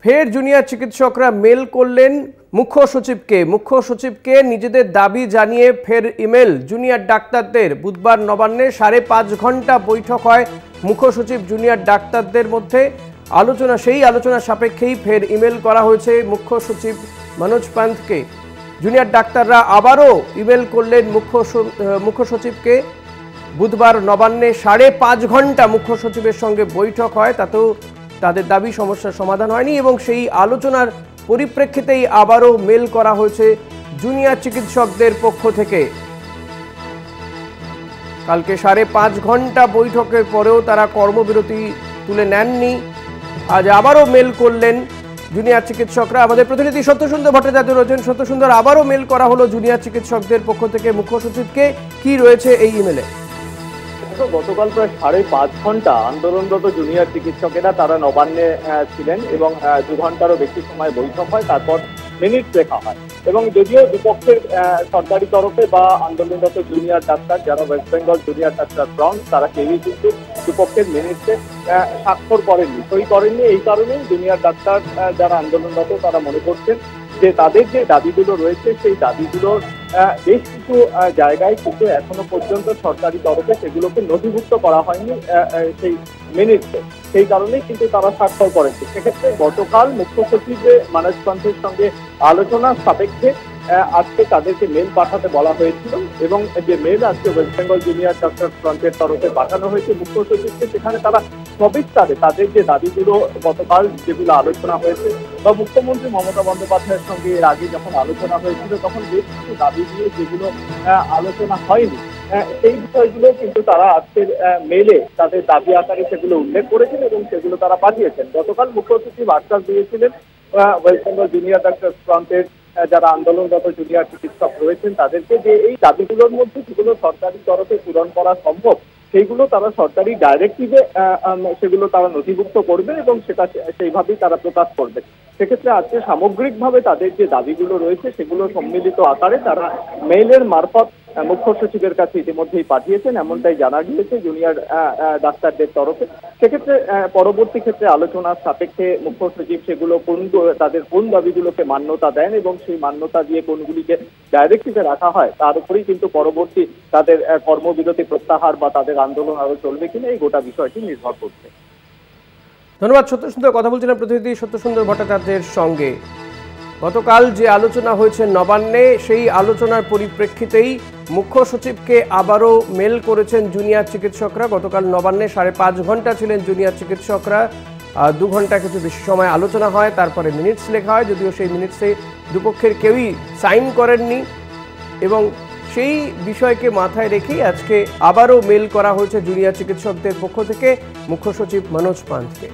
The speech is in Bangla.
ফের জুনিয়র চিকিৎসকরা মেল করলেন মুখ্য সচিবকে নিজেদের দাবি জানিয়ে ফের ইমেল জুনিয়র ডাক্তারদের। বুধবার নবান্নে 5.5 ঘন্টা বৈঠক হয় মুখ্য সচিব জুনিয়র ডাক্তারদের মধ্যে। সেই আলোচনা সাপেক্ষেই ফের ইমেল করা হয়েছে মুখ্য সচিব মনোজ পান্থকে। জুনিয়র ডাক্তাররা আবারও ইমেল করলেন মুখ্য সচিবকে। বুধবার নবান্নে 5.5 ঘন্টা মুখ্য সচিবের সঙ্গে বৈঠক হয়, তাতেও তাদের দাবি সমস্যার সমাধান হয়নি এবং সেই আলোচনার পরিপ্রেক্ষিতেই আবারও মেল করা হয়েছে জুনিয়র চিকিৎসকদের পক্ষ থেকে। কালকে 5.5 ঘন্টা বৈঠকের পরেও তারা কর্মবিরতি তুলে নেননি। আজ আবারও মেল করলেন জুনিয়র চিকিৎসকরা। আমাদের প্রতিনিধি সত্যসুন্দর ভট্টাচার্য রয়েছেন। সত্যসুন্দর, আবারও মেল করা হলো জুনিয়র চিকিৎসকদের পক্ষ থেকে মুখ্য সচিবকে। কি রয়েছে এই ইমেলে? গতকাল প্রায় 5.5 ঘন্টা আন্দোলনরত জুনিয়র চিকিৎসকেরা তারা নবান্নে ছিলেন এবং 2 ঘন্টারও বেশি সময় বৈঠক হয়, তারপর মিনিট লেখা হয়। এবং যদিও দুপক্ষের সরকারি তরফে বা আন্দোলনরত জুনিয়র ডাক্তার যারা West Bengal junior doctor front, তারা কেউই কিন্তু দুপক্ষের মিনিটে স্বাক্ষর করেননি, সই করেননি। এই কারণেই জুনিয়র ডাক্তার যারা আন্দোলনরত তারা মনে করছেন যে তাদের যে দাবিগুলো রয়েছে সেই দাবিগুলোর বেশ কিছু জায়গায় কিন্তু এখনো পর্যন্ত সরকারি তরফে সেগুলোকে নথিভুক্ত করা হয়নি সেই মিনিটে। সেই কারণেই কিন্তু তারা স্বাক্ষর করেছে। সেক্ষেত্রে গতকাল মুখ্য সচিব মনোজ পান্থের সঙ্গে আলোচনার সাপেক্ষে আজকে তাদেরকে মেল পাঠাতে বলা হয়েছিল এবং যে মেল আজকে ওয়েস্ট বেঙ্গল জুনিয়র ডাক্তার ফ্রন্টের তরফে পাঠানো হয়েছে মুখ্য সচিবকে, সেখানে তারা সবিস্তারে তাদের যে দাবিগুলো গতকাল যেগুলো আলোচনা হয়েছে বা মুখ্যমন্ত্রী মমতা বন্দ্যোপাধ্যায়ের সঙ্গে এর আগে যখন আলোচনা হয়েছিল তখন বেশ কিছু দাবি দিয়ে যেগুলো আলোচনা হয়নি সেই বিষয়গুলো কিন্তু তারা আজকের মেলে তাদের দাবি আকারে সেগুলো উল্লেখ করেছেন এবং সেগুলো তারা পাঠিয়েছেন। গতকাল মুখ্য সচিব আশ্বাস দিয়েছিলেন ওয়েস্ট বেঙ্গল জুনিয়র ডাক্তার ফ্রন্টের যারা আন্দোলনরত জুনিয়র চিকিৎসক রয়েছেন তাদেরকে যে এই দাবিগুলোর মধ্যে যেগুলো সরকারি তরফে পূরণ করা সম্ভব সেইগুলো তারা সরকারি ডাইরেক্টিভে সেগুলো তারা নথিভুক্ত করবে এবং সেটা সেইভাবেই তারা প্রকাশ করবে। সেক্ষেত্রে আজকে সামগ্রিকভাবে তাদের যে দাবিগুলো রয়েছে সেগুলো সম্মিলিত আকারে তারা মেইলের মারফত মুখ্য সচিবের কাছে ইতিমধ্যেই পাঠিয়েছেন, এমনটাই জানা গিয়েছে জুনিয়র ডাক্তারদের তরফে। সেক্ষেত্রে পরবর্তী ক্ষেত্রে আলোচনার সাপেক্ষে মুখ্য সচিব সেগুলো তাদের কোন দাবিগুলোকে মান্যতা দেন এবং সেই মান্যতা দিয়ে কোনগুলিকে ডাইরেক্টিভে রাখা হয় তার উপরেই কিন্তু পরবর্তী তাদের কর্মবিরতি প্রত্যাহার বা তাদের আন্দোলন আরো চলবে কিনা এই গোটা বিষয়টি নির্ভর করছে। ধন্যবাদ সত্যসুন্দর। কথা বলছিলাম প্রতিনিধি সত্যসুন্দর ভট্টাচার্যের সঙ্গে। গতকাল যে আলোচনা হয়েছে নবান্নে, সেই আলোচনার পরিপ্রেক্ষিতেই মুখ্য সচিবকে আবারও মেল করেছেন জুনিয়র চিকিৎসকরা। গতকাল নবান্নে 5.5 ঘন্টা ছিলেন জুনিয়র চিকিৎসকরা। 2 ঘন্টা কিছু বেশি সময় আলোচনা হয়, তারপরে মিনিটস লেখা হয়, যদিও সেই মিনিটসে দুপক্ষের কেউই সাইন করেননি এবং সেই বিষয়কে মাথায় রেখেই আজকে আবারও মেল করা হয়েছে জুনিয়র চিকিৎসকদের পক্ষ থেকে মুখ্য সচিব মনোজ পান্থকে।